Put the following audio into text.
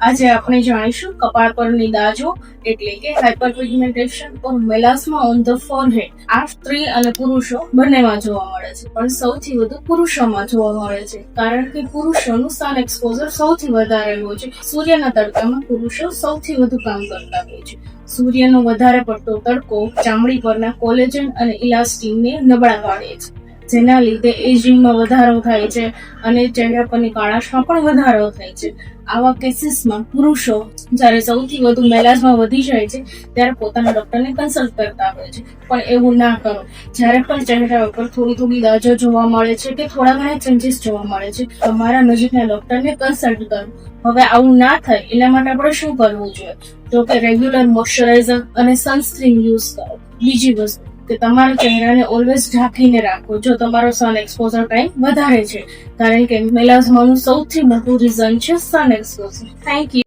આજે આપણે જાણીશું કપાળ પરની દાજો એટલે કે હાઇપરપિગમેન્ટેશન ઓર મેલાસ્મા ઓન ધ ફોરહેડ. આ સ્ત્રી અને પુરુષો બંનેમાં જોવા મળે છે, પણ સૌથી વધુ પુરુષોમાં જોવા મળે છે, કારણ કે પુરુષોનું સન એક્સપોઝર સૌથી વધારે હોય છે. સૂર્યના તડકામાં પુરુષો સૌથી વધુ કામ કરતા હોય છે. સૂર્યનો વધારે પડતો તડકો ચામડી પરના કોલેજન અને ઇલાસ્ટિનને નબળા પાડે છે, જેના લીધે એજિંગમાં વધારો થાય છે અને ચહેરા પરની કાળાશમાં પણ વધારો થાય છે. આવા કેસીસમાં પુરુષો જ્યારે સૌથી વધુ મેલાસ્મા વધી જાય છે ત્યારે પોતાના ડોક્ટરને કન્સલ્ટ કરતા હોય છે, પણ એવું ના કરો. જ્યારે પણ ચહેરા ઉપર થોડી થોડી દાજો જોવા મળે છે કે થોડા ઘણા ચેન્જીસ જોવા મળે છે, તમારા નજીકના ડોક્ટરને કન્સલ્ટ કરો. હવે આવું ના થાય એના માટે આપણે શું કરવું જોઈએ? તો કે રેગ્યુલર મોઇશ્ચરાઇઝર અને સનસ્ક્રીન યુઝ કરો. બીજી વસ્તુ કે તમારા ચહેરાને ઓલવેઝ ઢાંકીને રાખો જો તમારો સન એક્સપોઝર ટાઈમ વધારે છે, કારણ કે મેલાસ્માનું સૌથી મોટું રીઝન છે સન એક્સપોઝર. Thank you.